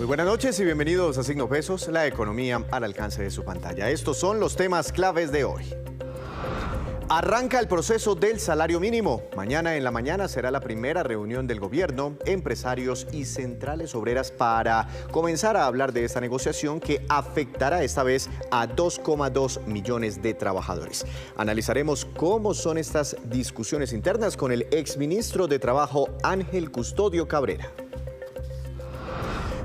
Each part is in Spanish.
Muy buenas noches y bienvenidos a Signo Pesos, la economía al alcance de su pantalla. Estos son los temas claves de hoy. Arranca el proceso del salario mínimo. Mañana en la mañana será la primera reunión del gobierno, empresarios y centrales obreras para comenzar a hablar de esta negociación que afectará esta vez a 2,2 millones de trabajadores. Analizaremos cómo son estas discusiones internas con el exministro de Trabajo Ángel Custodio Cabrera.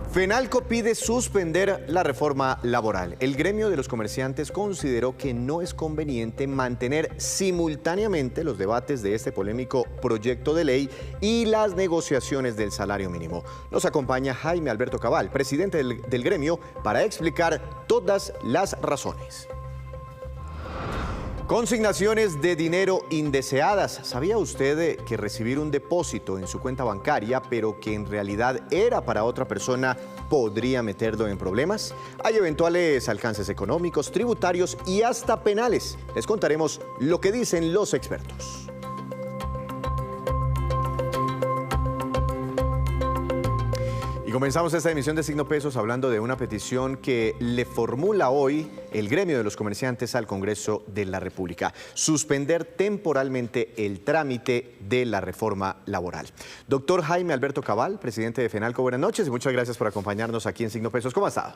Fenalco pide suspender la reforma laboral. El gremio de los comerciantes consideró que no es conveniente mantener simultáneamente los debates de este polémico proyecto de ley y las negociaciones del salario mínimo. Nos acompaña Jaime Alberto Cabal, presidente del gremio, para explicar todas las razones. Consignaciones de dinero indeseadas. ¿Sabía usted que recibir un depósito en su cuenta bancaria, pero que en realidad era para otra persona, podría meterlo en problemas? Hay eventuales alcances económicos, tributarios y hasta penales. Les contaremos lo que dicen los expertos. Y comenzamos esta emisión de Signo Pesos hablando de una petición que le formula hoy el gremio de los comerciantes al Congreso de la República: suspender temporalmente el trámite de la reforma laboral. Doctor Jaime Alberto Cabal, presidente de Fenalco, buenas noches y muchas gracias por acompañarnos aquí en Signo Pesos. ¿Cómo ha estado?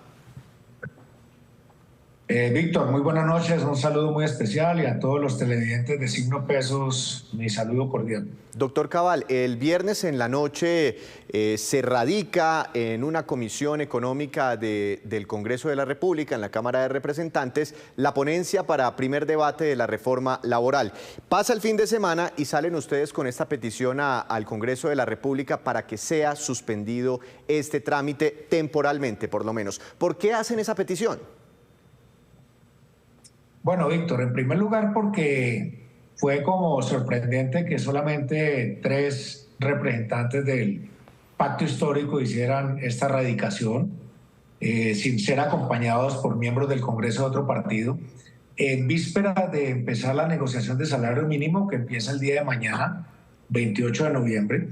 Víctor, muy buenas noches, un saludo muy especial y a todos los televidentes de Signo Pesos, mi saludo cordial. Doctor Cabal, el viernes en la noche se radica en una comisión económica del Congreso de la República, en la Cámara de Representantes, la ponencia para primer debate de la reforma laboral. Pasa el fin de semana y salen ustedes con esta petición al Congreso de la República para que sea suspendido este trámite temporalmente, por lo menos. ¿Por qué hacen esa petición? Bueno, Víctor, en primer lugar porque fue como sorprendente que solamente 3 representantes del pacto histórico hicieran esta radicación, sin ser acompañados por miembros del Congreso de otro partido, en víspera de empezar la negociación de salario mínimo que empieza el día de mañana, 28 de noviembre,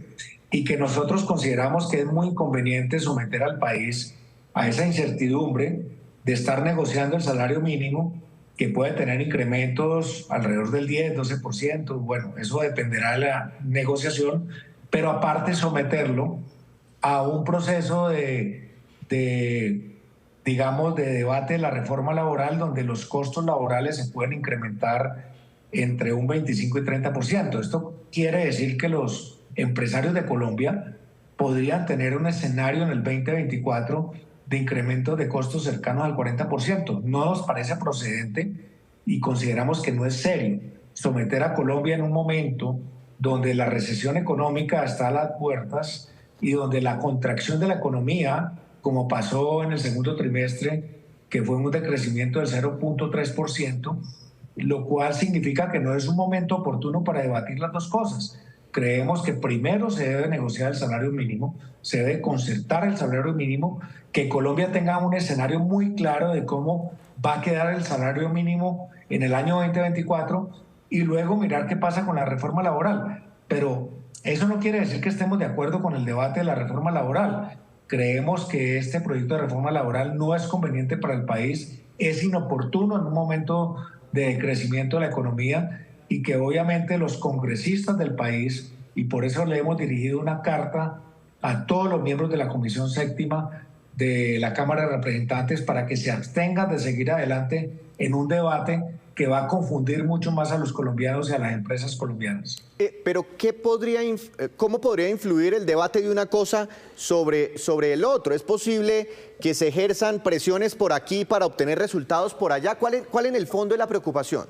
y que nosotros consideramos que es muy inconveniente someter al país a esa incertidumbre de estar negociando el salario mínimo, que puede tener incrementos alrededor del 10-12%, bueno, eso dependerá de la negociación, pero aparte someterlo a un proceso digamos, de debate de la reforma laboral, donde los costos laborales se pueden incrementar entre un 25 y 30%. Esto quiere decir que los empresarios de Colombia podrían tener un escenario en el 2024 de incremento de costos cercanos al 40%. No nos parece procedente y consideramos que no es serio someter a Colombia en un momento donde la recesión económica está a las puertas y donde la contracción de la economía, como pasó en el segundo trimestre, que fue un decrecimiento del 0.3%, lo cual significa que no es un momento oportuno para debatir las dos cosas. Creemos que primero se debe negociar el salario mínimo, se debe concertar el salario mínimo, que Colombia tenga un escenario muy claro de cómo va a quedar el salario mínimo en el año 2024 y luego mirar qué pasa con la reforma laboral. Pero eso no quiere decir que estemos de acuerdo con el debate de la reforma laboral. Creemos que este proyecto de reforma laboral no es conveniente para el país, es inoportuno en un momento de crecimiento de la economía y que obviamente los congresistas del país, y por eso le hemos dirigido una carta a todos los miembros de la Comisión Séptima de la Cámara de Representantes para que se abstengan de seguir adelante en un debate que va a confundir mucho más a los colombianos y a las empresas colombianas. Pero ¿cómo podría influir el debate de una cosa sobre el otro? ¿Es posible que se ejerzan presiones por aquí para obtener resultados por allá? ¿Cuál en el fondo es la preocupación?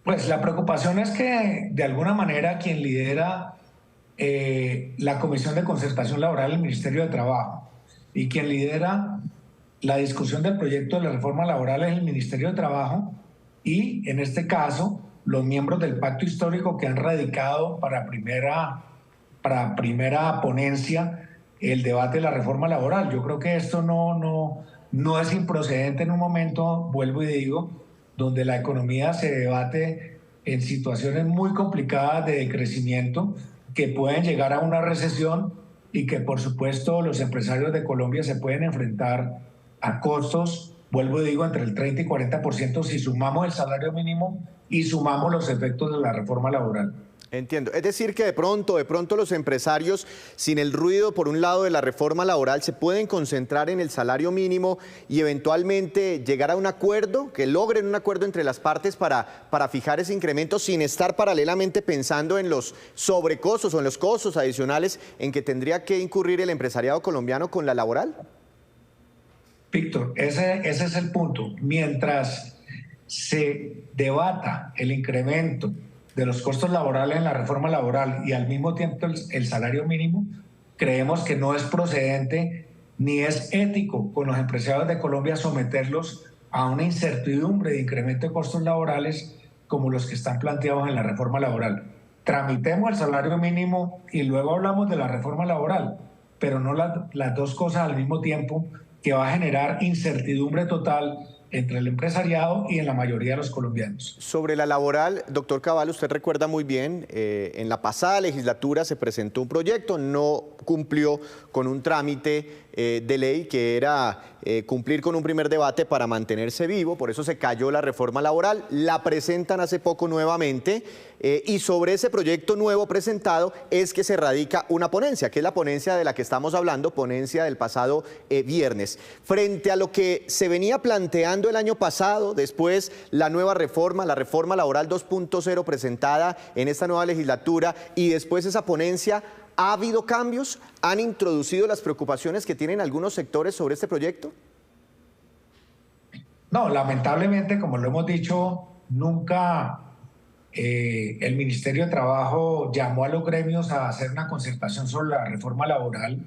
Pues la preocupación es que de alguna manera quien lidera la Comisión de Concertación Laboral del Ministerio de Trabajo y quien lidera la discusión del proyecto de la reforma laboral es el Ministerio de Trabajo y en este caso los miembros del pacto histórico que han radicado para primera ponencia el debate de la reforma laboral. Yo creo que esto no es improcedente en un momento, vuelvo y digo, donde la economía se debate en situaciones muy complicadas de decrecimiento que pueden llegar a una recesión y que por supuesto los empresarios de Colombia se pueden enfrentar a costos, vuelvo y digo, entre el 30 y 40% si sumamos el salario mínimo y sumamos los efectos de la reforma laboral. Entiendo. Es decir, que de pronto los empresarios, sin el ruido por un lado de la reforma laboral, se pueden concentrar en el salario mínimo y eventualmente llegar a un acuerdo, que logren un acuerdo entre las partes para fijar ese incremento sin estar paralelamente pensando en los sobrecostos o en los costos adicionales en que tendría que incurrir el empresariado colombiano con la laboral. Víctor, ese es el punto. Mientras se debata el incremento de los costos laborales en la reforma laboral y al mismo tiempo el salario mínimo, creemos que no es procedente ni es ético con los empresarios de Colombia someterlos a una incertidumbre de incremento de costos laborales como los que están planteados en la reforma laboral. Tramitemos el salario mínimo y luego hablamos de la reforma laboral, pero no las dos cosas al mismo tiempo, que va a generar incertidumbre total entre el empresariado y en la mayoría de los colombianos. Sobre la laboral, doctor Cabal, usted recuerda muy bien, en la pasada legislatura se presentó un proyecto, no cumplió con un trámite de ley que era cumplir con un primer debate para mantenerse vivo, por eso se cayó la reforma laboral, la presentan hace poco nuevamente y sobre ese proyecto nuevo presentado es que se radica una ponencia, que es la ponencia de la que estamos hablando, ponencia del pasado viernes. Frente a lo que se venía planteando el año pasado, después la nueva reforma, la reforma laboral 2.0 presentada en esta nueva legislatura y después esa ponencia, ¿ha habido cambios? ¿Han introducido las preocupaciones que tienen algunos sectores sobre este proyecto? No, lamentablemente, como lo hemos dicho, nunca el Ministerio de Trabajo llamó a los gremios a hacer una concertación sobre la reforma laboral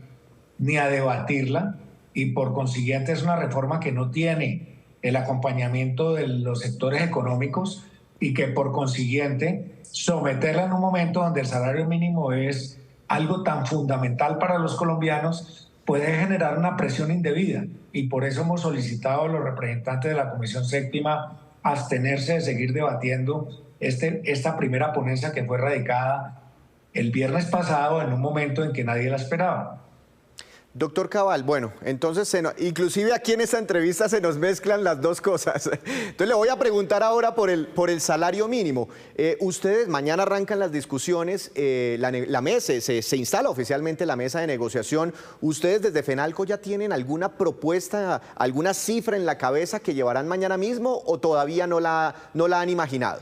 ni a debatirla, y por consiguiente es una reforma que no tiene el acompañamiento de los sectores económicos y que por consiguiente someterla en un momento donde el salario mínimo es algo tan fundamental para los colombianos puede generar una presión indebida, y por eso hemos solicitado a los representantes de la Comisión Séptima abstenerse de seguir debatiendo esta primera ponencia que fue radicada el viernes pasado en un momento en que nadie la esperaba. Doctor Cabal, bueno, entonces, inclusive aquí en esta entrevista se nos mezclan las dos cosas. Entonces le voy a preguntar ahora por el salario mínimo. Ustedes, mañana arrancan las discusiones, la mesa, se instala oficialmente la mesa de negociación. ¿Ustedes desde FENALCO ya tienen alguna propuesta, alguna cifra en la cabeza que llevarán mañana mismo o todavía no la han imaginado?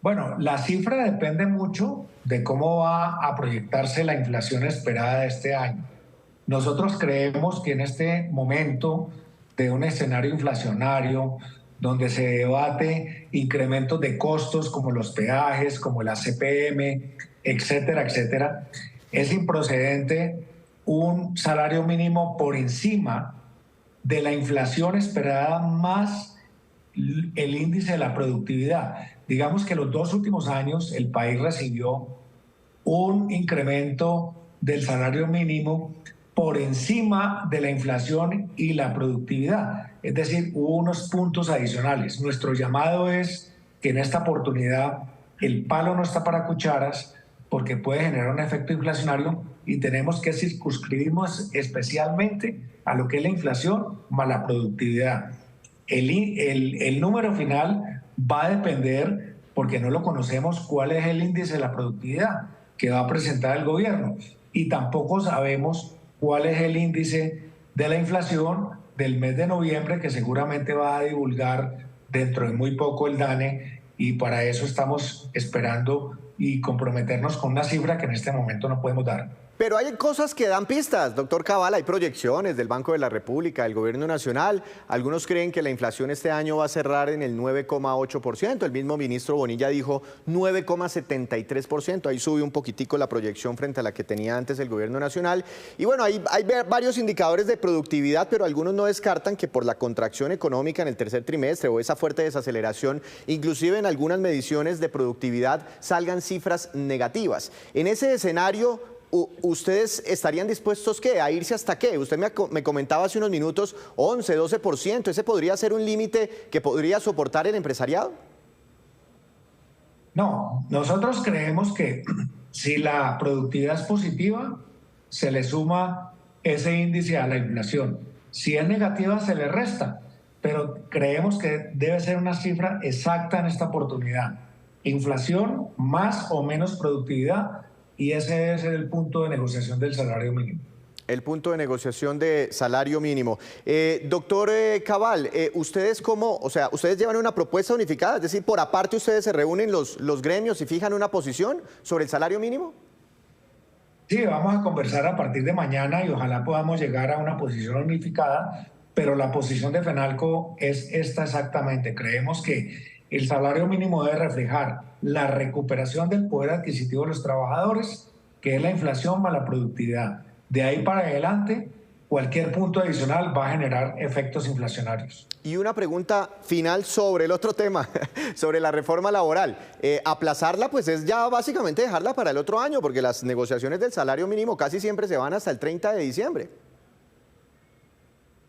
Bueno, la cifra depende mucho de cómo va a proyectarse la inflación esperada de este año. Nosotros creemos que en este momento de un escenario inflacionario, donde se debate incrementos de costos como los peajes, como la CPM, etcétera, etcétera, es improcedente un salario mínimo por encima de la inflación esperada más el índice de la productividad. Digamos que los 2 últimos años el país recibió un incremento del salario mínimo por encima de la inflación y la productividad. Es decir, hubo unos puntos adicionales. Nuestro llamado es que en esta oportunidad el palo no está para cucharas porque puede generar un efecto inflacionario y tenemos que circunscribirnos especialmente a lo que es la inflación más la productividad. El número final va a depender, porque no lo conocemos, cuál es el índice de la productividad que va a presentar el gobierno, y tampoco sabemos cuál es el índice de la inflación del mes de noviembre, que seguramente va a divulgar dentro de muy poco el DANE, y para eso estamos esperando y comprometernos con una cifra que en este momento no podemos dar. Pero hay cosas que dan pistas, doctor Cabal, hay proyecciones del Banco de la República, del Gobierno Nacional. Algunos creen que la inflación este año va a cerrar en el 9,8%. El mismo ministro Bonilla dijo 9,73%. Ahí sube un poquitico la proyección frente a la que tenía antes el Gobierno Nacional. Y bueno, hay varios indicadores de productividad, pero algunos no descartan que por la contracción económica en el tercer trimestre o esa fuerte desaceleración, inclusive en algunas mediciones de productividad, salgan cifras negativas. En ese escenario, ¿ustedes estarían dispuestos qué? ¿A irse hasta qué? Usted me comentaba hace unos minutos 11, 12%. ¿Ese podría ser un límite que podría soportar el empresariado? No, nosotros creemos que si la productividad es positiva, se le suma ese índice a la inflación. Si es negativa, se le resta, pero creemos que debe ser una cifra exacta en esta oportunidad. Inflación más o menos productividad, y ese debe ser el punto de negociación del salario mínimo. El punto de negociación de salario mínimo. Doctor Cabal, ¿ustedes cómo, o sea, ustedes llevan una propuesta unificada? Es decir, por aparte ustedes se reúnen los gremios y fijan una posición sobre el salario mínimo. Sí, vamos a conversar a partir de mañana y ojalá podamos llegar a una posición unificada, pero la posición de FENALCO es esta exactamente. Creemos que el salario mínimo debe reflejar la recuperación del poder adquisitivo de los trabajadores, que es la inflación más la productividad. De ahí para adelante, cualquier punto adicional va a generar efectos inflacionarios. Y una pregunta final sobre el otro tema, sobre la reforma laboral. Aplazarla pues es ya básicamente dejarla para el otro año, porque las negociaciones del salario mínimo casi siempre se van hasta el 30 de diciembre.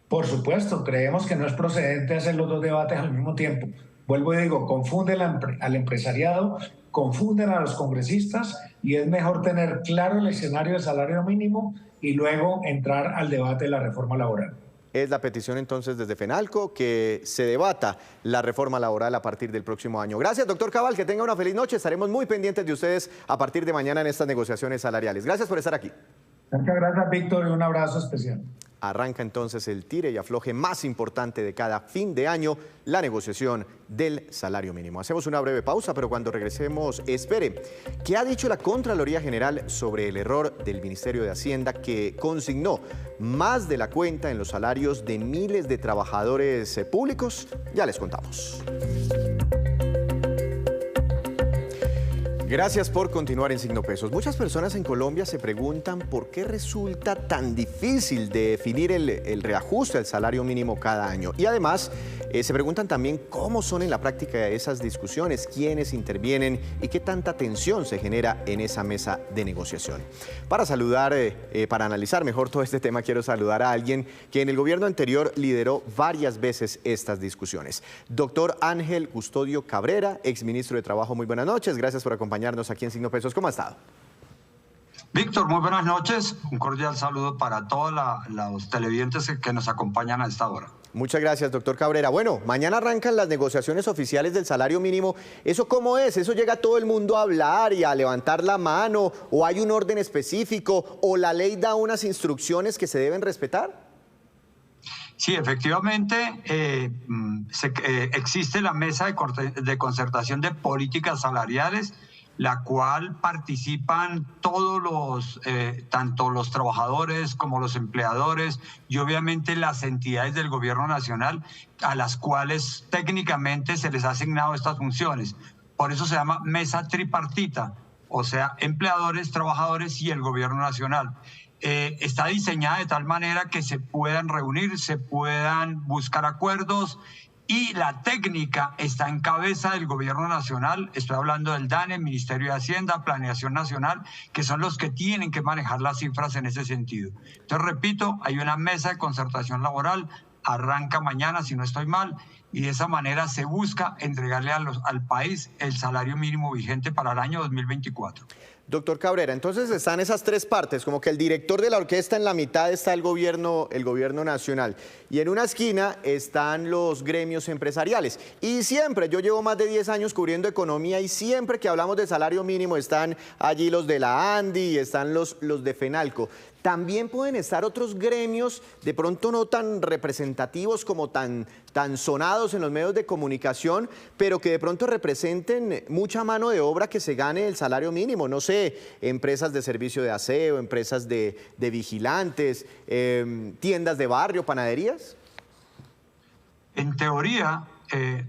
Por supuesto, creemos que no es procedente hacer los dos debates al mismo tiempo. Vuelvo y digo, confunden al empresariado, confunden a los congresistas y es mejor tener claro el escenario del salario mínimo y luego entrar al debate de la reforma laboral. Es la petición entonces desde FENALCO que se debata la reforma laboral a partir del próximo año. Gracias, doctor Cabal, que tenga una feliz noche. Estaremos muy pendientes de ustedes a partir de mañana en estas negociaciones salariales. Gracias por estar aquí. Muchas gracias, Víctor, y un abrazo especial. Arranca entonces el tire y afloje más importante de cada fin de año, la negociación del salario mínimo. Hacemos una breve pausa, pero cuando regresemos, espere, ¿qué ha dicho la Contraloría General sobre el error del Ministerio de Hacienda que consignó más de la cuenta en los salarios de miles de trabajadores públicos? Ya les contamos. Gracias por continuar en Signo Pesos. Muchas personas en Colombia se preguntan por qué resulta tan difícil definir el reajuste al salario mínimo cada año. Y además, se preguntan también cómo son en la práctica esas discusiones, quiénes intervienen y qué tanta tensión se genera en esa mesa de negociación. Para analizar mejor todo este tema, quiero saludar a alguien que en el gobierno anterior lideró varias veces estas discusiones. Doctor Ángel Custodio Cabrera, exministro de Trabajo. Muy buenas noches. Gracias por acompañarnos aquí en Signo Pesos. ¿Cómo ha estado? Víctor, muy buenas noches. Un cordial saludo para todos los televidentes que nos acompañan a esta hora. Muchas gracias, doctor Cabrera. Bueno, mañana arrancan las negociaciones oficiales del salario mínimo. ¿Eso cómo es? ¿Eso llega todo el mundo a hablar y a levantar la mano? ¿O hay un orden específico? ¿O la ley da unas instrucciones que se deben respetar? Sí, efectivamente, existe la mesa de concertación de políticas salariales, la cual participan todos tanto los trabajadores como los empleadores y obviamente las entidades del gobierno nacional a las cuales técnicamente se les ha asignado estas funciones. Por eso se llama mesa tripartita, o sea, empleadores, trabajadores y el gobierno nacional. Está diseñada de tal manera que se puedan reunir, se puedan buscar acuerdos y la técnica está en cabeza del gobierno nacional. Estoy hablando del DANE, Ministerio de Hacienda, Planeación Nacional, que son los que tienen que manejar las cifras en ese sentido. Entonces, repito, hay una mesa de concertación laboral, arranca mañana, si no estoy mal, y de esa manera se busca entregarle al país el salario mínimo vigente para el año 2024. Doctor Cabrera, entonces están esas tres partes, como que el director de la orquesta en la mitad está el gobierno nacional y en una esquina están los gremios empresariales. Y siempre, yo llevo más de 10 años cubriendo economía y siempre que hablamos de salario mínimo están allí los de la ANDI y están los de FENALCO. También pueden estar otros gremios, de pronto no tan representativos como tan sonados en los medios de comunicación, pero que de pronto representen mucha mano de obra que se gane el salario mínimo. No sé, empresas de servicio de aseo, empresas de vigilantes, tiendas de barrio, panaderías. En teoría,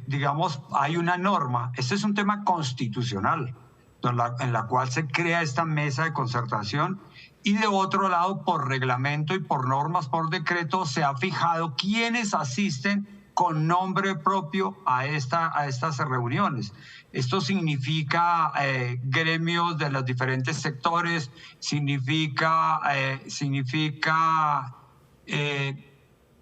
digamos, hay una norma. Este es un tema constitucional en la cual se crea esta mesa de concertación. Y de otro lado, por reglamento y por normas, por decreto, se ha fijado quiénes asisten con nombre propio a estas reuniones. Esto significa gremios de los diferentes sectores, significa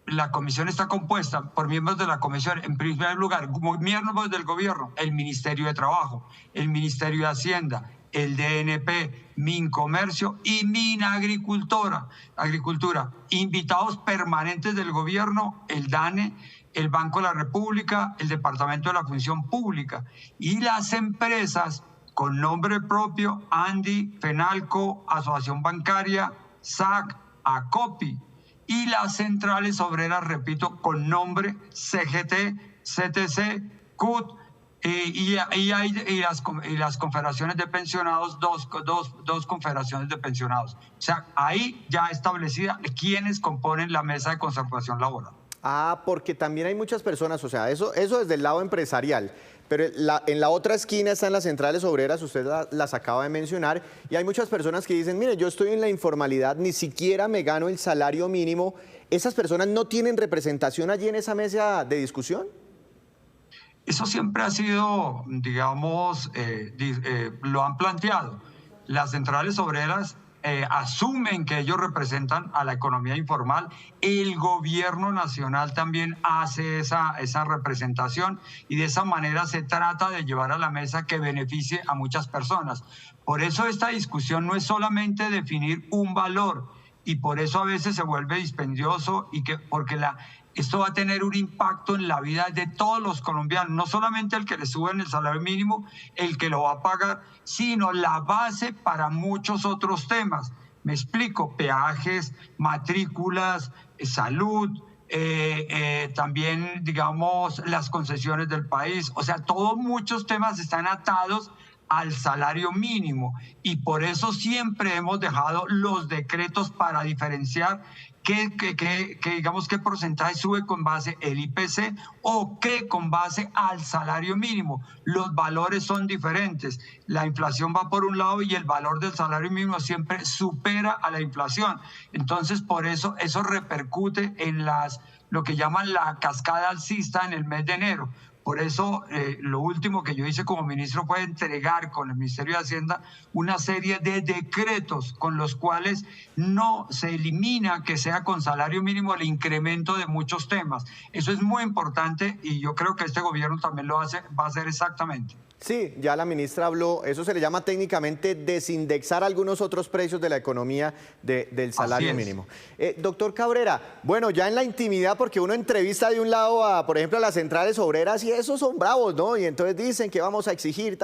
la comisión está compuesta por miembros de la comisión, en primer lugar, miembros del gobierno, el Ministerio de Trabajo, el Ministerio de Hacienda, el DNP, Mincomercio y Minagricultura. Invitados permanentes del gobierno, el DANE, el Banco de la República, el Departamento de la Función Pública y las empresas con nombre propio, ANDI, FENALCO, Asociación Bancaria, SAC, ACOPI, y las centrales obreras, repito, con nombre CGT, CTC, CUT, y las confederaciones de pensionados, dos confederaciones de pensionados. O sea, ahí ya establecida quiénes componen la mesa de concertación laboral. Ah, porque también hay muchas personas, o sea, eso desde el lado empresarial, pero en la otra esquina están las centrales obreras, usted las acaba de mencionar, y hay muchas personas que dicen, mire, yo estoy en la informalidad, ni siquiera me gano el salario mínimo. ¿Esas personas no tienen representación allí en esa mesa de discusión? Eso siempre ha sido, digamos, lo han planteado. Las centrales obreras asumen que ellos representan a la economía informal. El gobierno nacional también hace esa representación y de esa manera se trata de llevar a la mesa que beneficie a muchas personas. Por eso esta discusión no es solamente definir un valor y por eso a veces se vuelve dispendioso porque esto va a tener un impacto en la vida de todos los colombianos, no solamente el que le suben el salario mínimo, el que lo va a pagar, sino la base para muchos otros temas. Me explico, peajes, matrículas, salud, también, digamos, las concesiones del país. O sea, todos muchos temas están atados al salario mínimo y por eso siempre hemos dejado los decretos para diferenciar digamos, qué porcentaje sube con base el IPC o qué con base al salario mínimo. Los valores son diferentes. La inflación va por un lado y el valor del salario mínimo siempre supera a la inflación. Entonces, por eso repercute en lo que llaman la cascada alcista en el mes de enero. Por eso, lo último que yo hice como ministro fue entregar con el Ministerio de Hacienda una serie de decretos con los cuales no se elimina que sea con salario mínimo el incremento de muchos temas. Eso es muy importante y yo creo que este gobierno también va a hacer exactamente. Sí, ya la ministra habló, eso se le llama técnicamente desindexar algunos otros precios de la economía del salario mínimo. Doctor Cabrera, bueno, ya en la intimidad, porque uno entrevista de un lado por ejemplo, a las centrales obreras y esos son bravos, ¿no? Y entonces dicen que vamos a exigir,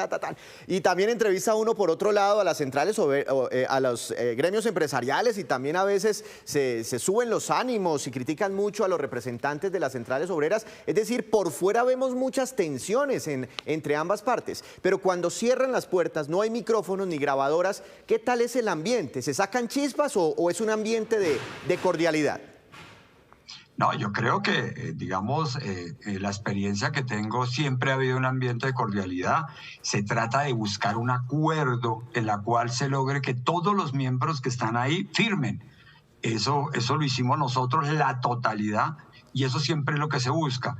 Y también entrevista uno por otro lado a las centrales, a los gremios empresariales y también a veces se suben los ánimos y critican mucho a los representantes de las centrales obreras. Es decir, por fuera vemos muchas tensiones entre ambas partes. Pero cuando cierran las puertas, no hay micrófonos ni grabadoras, ¿qué tal es el ambiente? ¿Se sacan chispas o es un ambiente de cordialidad? No, yo creo que, digamos, la experiencia que tengo, siempre ha habido un ambiente de cordialidad. Se trata de buscar un acuerdo en la cual se logre que todos los miembros que están ahí firmen. Eso lo hicimos nosotros, la totalidad, y eso siempre es lo que se busca.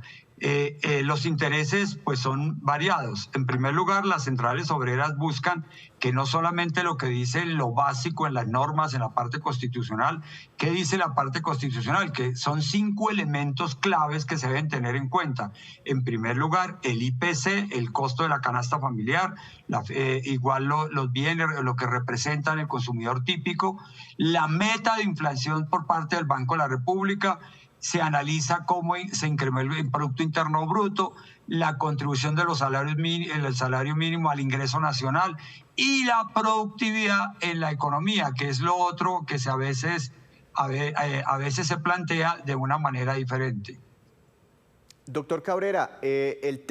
Los intereses pues son variados. En primer lugar, las centrales obreras buscan que no solamente lo que dice lo básico en las normas, en la parte constitucional. ¿Qué dice la parte constitucional? Que son 5 elementos claves que se deben tener en cuenta. En primer lugar, el IPC, el costo de la canasta familiar, igual los bienes, lo que representan el consumidor típico, la meta de inflación por parte del Banco de la República. Se analiza cómo se incrementa el Producto Interno Bruto, la contribución de los el salario mínimo al ingreso nacional y la productividad en la economía, que es lo otro que a veces se plantea de una manera diferente. Doctor Cabrera,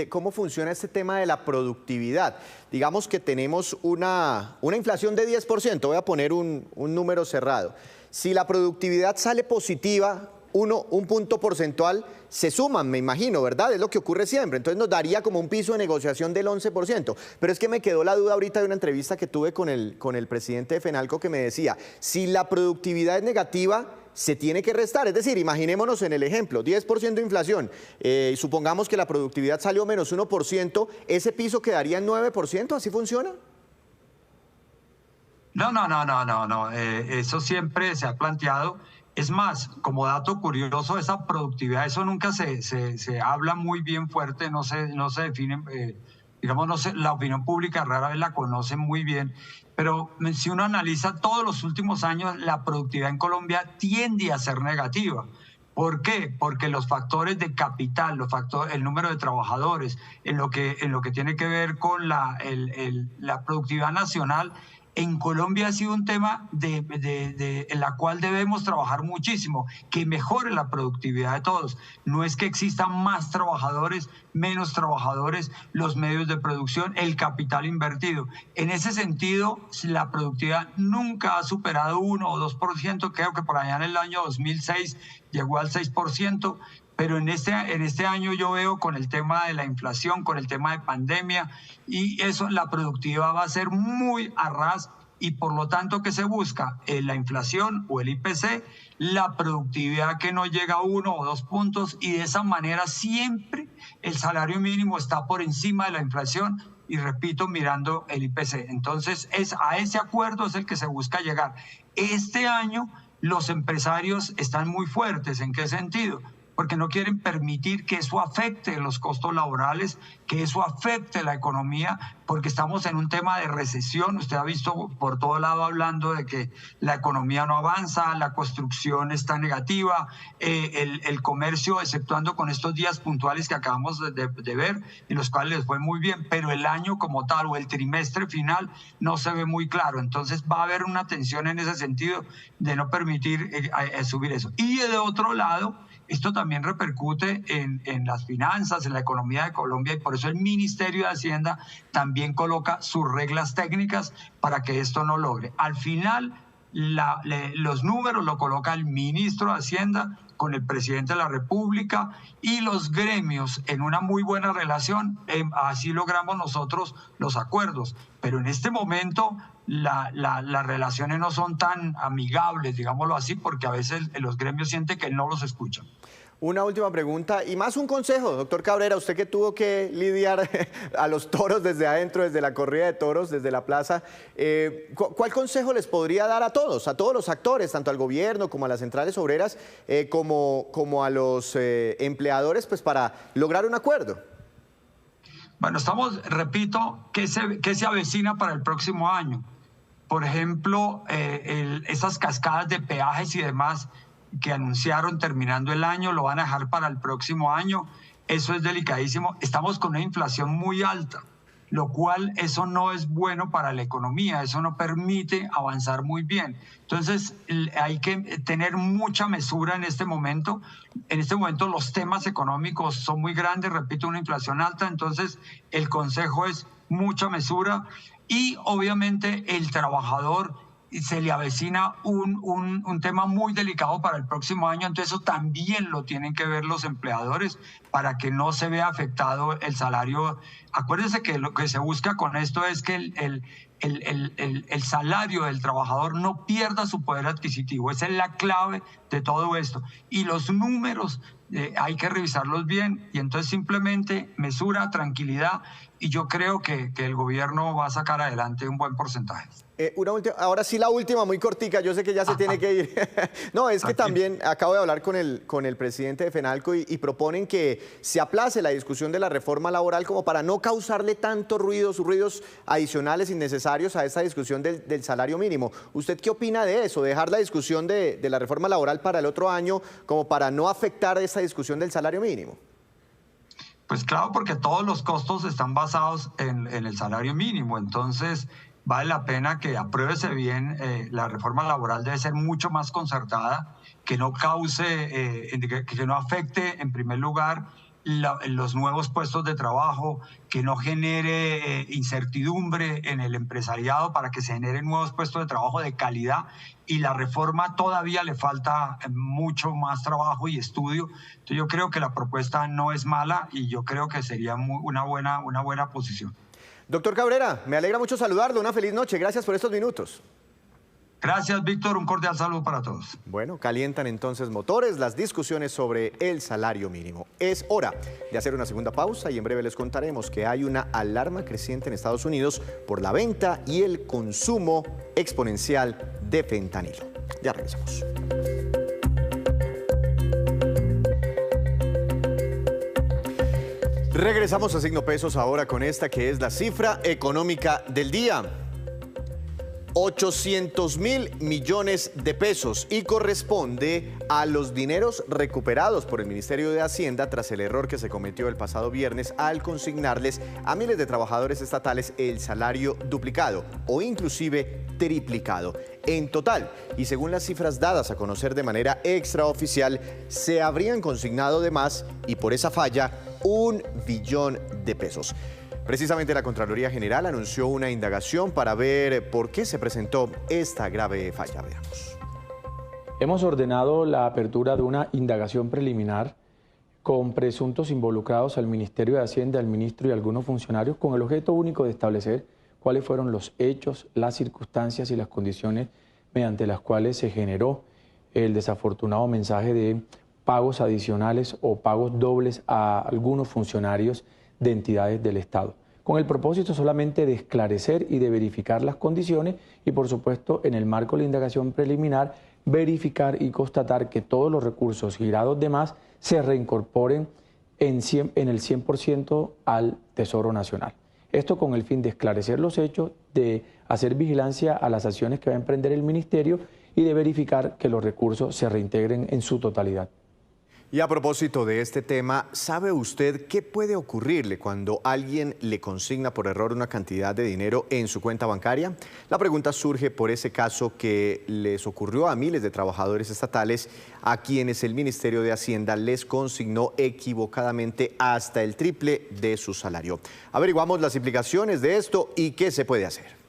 ¿cómo funciona este tema de la productividad? Digamos que tenemos una inflación de 10%, voy a poner un número cerrado. Si la productividad sale positiva, un punto porcentual, se suman, me imagino, ¿verdad? Es lo que ocurre siempre. Entonces nos daría como un piso de negociación del 11%. Pero es que me quedó la duda ahorita de una entrevista que tuve con el presidente de FENALCO que me decía, si la productividad es negativa, se tiene que restar. Es decir, imaginémonos en el ejemplo, 10% de inflación, supongamos que la productividad salió menos 1%, ¿ese piso quedaría en 9%? ¿Así funciona? No. Eso siempre se ha planteado. Es más, como dato curioso, esa productividad, eso nunca se habla muy bien fuerte, no se define digamos, no sé, la opinión pública rara vez la conoce muy bien, pero si uno analiza todos los últimos años, la productividad en Colombia tiende a ser negativa. ¿Por qué? Porque los factores de capital, el número de trabajadores, en lo que tiene que ver con la productividad nacional, en Colombia ha sido un tema en la cual debemos trabajar muchísimo, que mejore la productividad de todos. No es que existan más trabajadores, menos trabajadores, los medios de producción, el capital invertido. En ese sentido, la productividad nunca ha superado 1 o 2%, creo que por allá en el año 2006 llegó al 6%, pero en este año yo veo con el tema de la inflación, con el tema de pandemia, y eso, la productividad va a ser muy a ras, y por lo tanto, ¿qué se busca? La inflación o el IPC, la productividad que no llega a 1 o 2 puntos, y de esa manera siempre el salario mínimo está por encima de la inflación, y repito, mirando el IPC. Entonces, a ese acuerdo es el que se busca llegar. Este año los empresarios están muy fuertes. ¿En qué sentido? Porque no quieren permitir que eso afecte los costos laborales, que eso afecte la economía, porque estamos en un tema de recesión. Usted ha visto por todo lado hablando de que la economía no avanza, la construcción está negativa, el comercio, exceptuando con estos días puntuales que acabamos de ver, en los cuales les fue muy bien, pero el año como tal o el trimestre final no se ve muy claro. Entonces va a haber una tensión en ese sentido de no permitir subir eso. Y de otro lado, esto también repercute en las finanzas, en la economía de Colombia, y por eso el Ministerio de Hacienda también coloca sus reglas técnicas para que esto no logre. Al final, los números lo coloca el ministro de Hacienda con el presidente de la República y los gremios en una muy buena relación. Así logramos nosotros los acuerdos. Pero en este momento las relaciones no son tan amigables, digámoslo así, porque a veces los gremios sienten que no los escuchan. Una última pregunta y más un consejo, doctor Cabrera, usted que tuvo que lidiar a los toros desde adentro, desde la corrida de toros, desde la plaza, ¿cuál consejo les podría dar a todos los actores, tanto al gobierno como a las centrales obreras, como a los empleadores, pues para lograr un acuerdo? Bueno, repito, ¿qué se avecina para el próximo año? Por ejemplo, esas cascadas de peajes y demás que anunciaron terminando el año, lo van a dejar para el próximo año. Eso es delicadísimo. Estamos con una inflación muy alta, lo cual eso no es bueno para la economía, eso no permite avanzar muy bien. Entonces hay que tener mucha mesura en este momento. En este momento los temas económicos son muy grandes, repito, una inflación alta, entonces el consejo es mucha mesura, y obviamente el trabajador se le avecina un tema muy delicado para el próximo año, entonces eso también lo tienen que ver los empleadores para que no se vea afectado el salario. Acuérdense que lo que se busca con esto es que el salario del trabajador no pierda su poder adquisitivo. Esa es la clave de todo esto. Y los números hay que revisarlos bien, y entonces simplemente mesura, tranquilidad, y yo creo que el gobierno va a sacar adelante un buen porcentaje. Ahora sí, la última, muy cortica, yo sé que ya se tiene que ir. No, es que también acabo de hablar con el presidente de FENALCO y proponen que se aplace la discusión de la reforma laboral como para no causarle tantos ruidos adicionales innecesarios a esta discusión del salario mínimo. ¿Usted qué opina de eso? ¿Dejar la discusión de la reforma laboral para el otro año como para no afectar esta discusión del salario mínimo? Pues claro, porque todos los costos están basados en el salario mínimo, entonces vale la pena que apruébese bien. La reforma laboral debe ser mucho más concertada, que no cause, que no afecte en primer lugar los nuevos puestos de trabajo, que no genere incertidumbre en el empresariado para que se generen nuevos puestos de trabajo de calidad. Y la reforma todavía le falta mucho más trabajo y estudio. Entonces yo creo que la propuesta no es mala y yo creo que sería una buena posición. Doctor Cabrera, me alegra mucho saludarlo. Una feliz noche. Gracias por estos minutos. Gracias, Víctor. Un cordial saludo para todos. Bueno, calientan entonces motores las discusiones sobre el salario mínimo. Es hora de hacer una segunda pausa y en breve les contaremos que hay una alarma creciente en Estados Unidos por la venta y el consumo exponencial de fentanilo. Ya regresamos. Regresamos a Signo Pesos ahora con esta que es la cifra económica del día. 800.000 millones de pesos y corresponde a los dineros recuperados por el Ministerio de Hacienda tras el error que se cometió el pasado viernes al consignarles a miles de trabajadores estatales el salario duplicado o inclusive triplicado. En total, y según las cifras dadas a conocer de manera extraoficial, se habrían consignado de más y por esa falla 1 billón de pesos. Precisamente la Contraloría General anunció una indagación para ver por qué se presentó esta grave falla. Veamos. Hemos ordenado la apertura de una indagación preliminar con presuntos involucrados al Ministerio de Hacienda, al ministro y algunos funcionarios con el objeto único de establecer cuáles fueron los hechos, las circunstancias y las condiciones mediante las cuales se generó el desafortunado mensaje de pagos adicionales o pagos dobles a algunos funcionarios de entidades del Estado, con el propósito solamente de esclarecer y de verificar las condiciones y, por supuesto, en el marco de la indagación preliminar, verificar y constatar que todos los recursos girados de más se reincorporen en el 100% al Tesoro Nacional. Esto con el fin de esclarecer los hechos, de hacer vigilancia a las acciones que va a emprender el Ministerio y de verificar que los recursos se reintegren en su totalidad. Y a propósito de este tema, ¿sabe usted qué puede ocurrirle cuando alguien le consigna por error una cantidad de dinero en su cuenta bancaria? La pregunta surge por ese caso que les ocurrió a miles de trabajadores estatales a quienes el Ministerio de Hacienda les consignó equivocadamente hasta el triple de su salario. Averiguamos las implicaciones de esto y qué se puede hacer.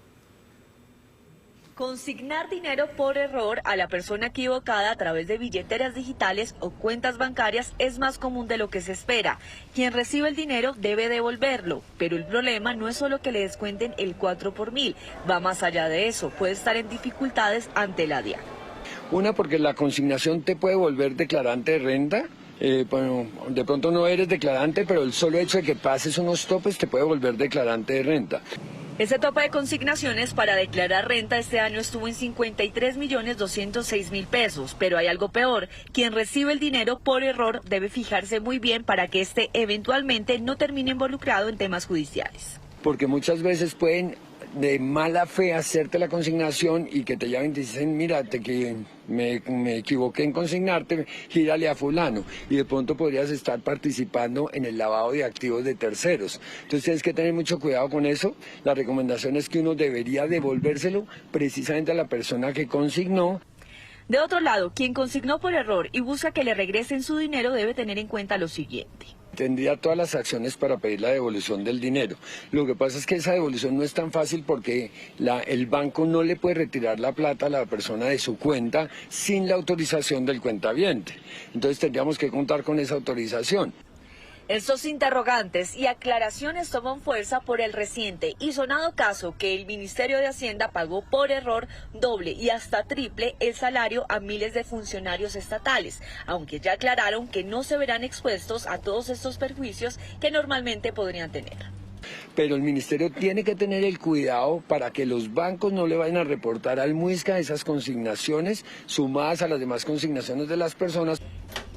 Consignar dinero por error a la persona equivocada a través de billeteras digitales o cuentas bancarias es más común de lo que se espera. Quien recibe el dinero debe devolverlo, pero el problema no es solo que le descuenten el 4 por mil, va más allá de eso, puede estar en dificultades ante la DIAN. Una, porque la consignación te puede volver declarante de renta. Bueno, de pronto no eres declarante, pero el solo hecho de que pases unos topes te puede volver declarante de renta. Ese tope de consignaciones para declarar renta este año estuvo en 53.206.000 pesos, pero hay algo peor. Quien recibe el dinero por error debe fijarse muy bien para que este eventualmente no termine involucrado en temas judiciales. Porque muchas veces pueden de mala fe hacerte la consignación y que te llamen y te dicen, mira, me equivoqué en consignarte, gírale a fulano. Y de pronto podrías estar participando en el lavado de activos de terceros. Entonces tienes que tener mucho cuidado con eso. La recomendación es que uno debería devolvérselo precisamente a la persona que consignó. De otro lado, quien consignó por error y busca que le regresen su dinero debe tener en cuenta lo siguiente. Tendría todas las acciones para pedir la devolución del dinero. Lo que pasa es que esa devolución no es tan fácil porque el banco no le puede retirar la plata a la persona de su cuenta sin la autorización del cuentaviente. Entonces tendríamos que contar con esa autorización. Estos interrogantes y aclaraciones toman fuerza por el reciente y sonado caso que el Ministerio de Hacienda pagó por error doble y hasta triple el salario a miles de funcionarios estatales, aunque ya aclararon que no se verán expuestos a todos estos perjuicios que normalmente podrían tener. Pero el ministerio tiene que tener el cuidado para que los bancos no le vayan a reportar al MUISCA esas consignaciones sumadas a las demás consignaciones de las personas.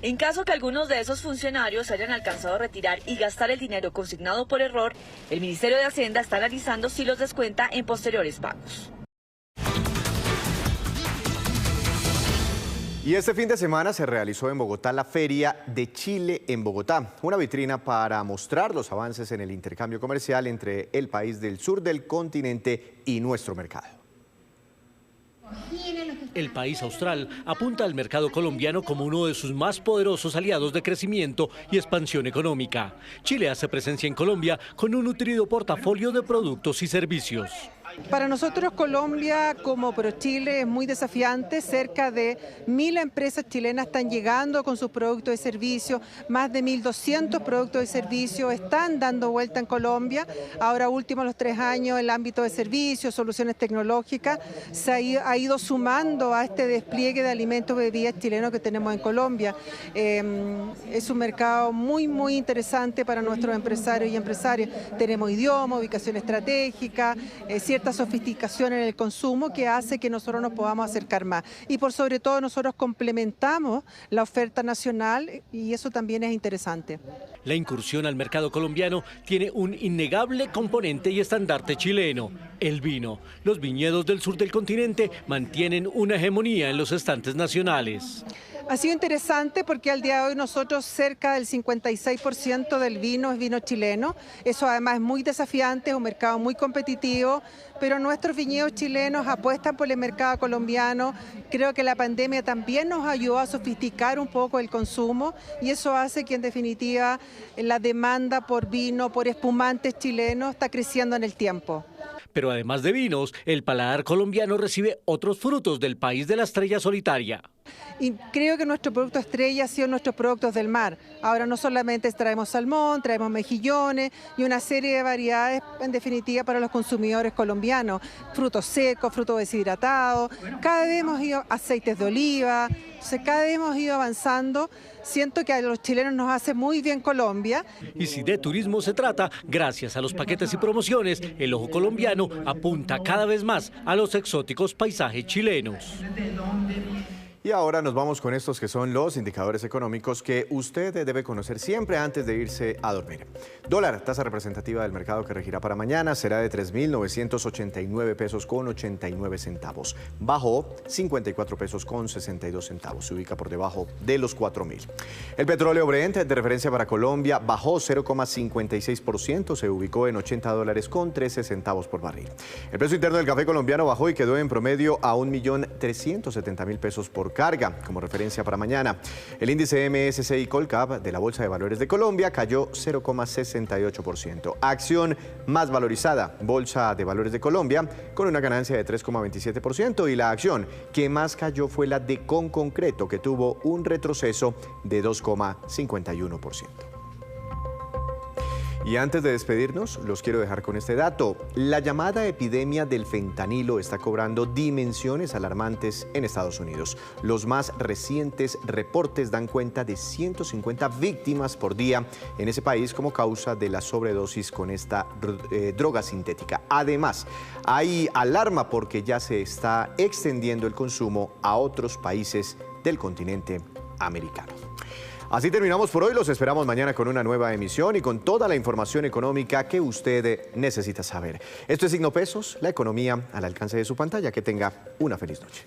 En caso que algunos de esos funcionarios hayan alcanzado a retirar y gastar el dinero consignado por error, el Ministerio de Hacienda está analizando si los descuenta en posteriores pagos. Y este fin de semana se realizó en Bogotá la Feria de Chile en Bogotá, una vitrina para mostrar los avances en el intercambio comercial entre el país del sur del continente y nuestro mercado. El país austral apunta al mercado colombiano como uno de sus más poderosos aliados de crecimiento y expansión económica. Chile hace presencia en Colombia con un nutrido portafolio de productos y servicios. Para nosotros Colombia como ProChile es muy desafiante, cerca de 1.000 empresas chilenas están llegando con sus productos y servicios, más de 1.200 productos y servicios están dando vuelta en Colombia. Ahora último, los 3 años, el ámbito de servicios, soluciones tecnológicas, se ha ido sumando a este despliegue de alimentos y bebidas chilenos que tenemos en Colombia. Es un mercado muy interesante para nuestros empresarios y empresarias. Tenemos idioma, ubicación estratégica, cierta cierta sofisticación en el consumo que hace que nosotros nos podamos acercar más. Y por sobre todo nosotros complementamos la oferta nacional y eso también es interesante. La incursión al mercado colombiano tiene un innegable componente y estandarte chileno, el vino. Los viñedos del sur del continente mantienen una hegemonía en los estantes nacionales. Ha sido interesante porque al día de hoy nosotros cerca del 56% del vino es vino chileno. Eso además es muy desafiante, es un mercado muy competitivo, pero nuestros viñedos chilenos apuestan por el mercado colombiano. Creo que la pandemia también nos ayudó a sofisticar un poco el consumo y eso hace que en definitiva la demanda por vino, por espumantes chilenos está creciendo en el tiempo. Pero además de vinos, el paladar colombiano recibe otros frutos del país de la estrella solitaria. Y creo que nuestro producto estrella ha sido nuestros productos del mar. Ahora no solamente traemos salmón, traemos mejillones y una serie de variedades en definitiva para los consumidores colombianos. Frutos secos, frutos deshidratados, cada vez hemos ido aceites de oliva, cada vez hemos ido avanzando. Siento que a los chilenos nos hace muy bien Colombia. Y si de turismo se trata, gracias a los paquetes y promociones, el ojo colombiano apunta cada vez más a los exóticos paisajes chilenos. Y ahora nos vamos con estos que son los indicadores económicos que usted debe conocer siempre antes de irse a dormir. Dólar, tasa representativa del mercado que regirá para mañana, será de 3.989 pesos con 89 centavos. Bajó 54 pesos con 62 centavos. Se ubica por debajo de los 4.000. El petróleo Brent de referencia para Colombia bajó 0,56%. Se ubicó en $80 con 13 centavos por barril. El precio interno del café colombiano bajó y quedó en promedio a 1.370.000 pesos por carga, como referencia para mañana. El índice MSCI Colcap de la Bolsa de Valores de Colombia cayó 0,68%. Acción más valorizada, Bolsa de Valores de Colombia, con una ganancia de 3,27%, y la acción que más cayó fue la de Conconcreto, que tuvo un retroceso de 2,51%. Y antes de despedirnos, los quiero dejar con este dato. La llamada epidemia del fentanilo está cobrando dimensiones alarmantes en Estados Unidos. Los más recientes reportes dan cuenta de 150 víctimas por día en ese país como causa de la sobredosis con esta droga sintética. Además, hay alarma porque ya se está extendiendo el consumo a otros países del continente americano. Así terminamos por hoy. Los esperamos mañana con una nueva emisión y con toda la información económica que usted necesita saber. Esto es Signo Pesos, la economía al alcance de su pantalla. Que tenga una feliz noche.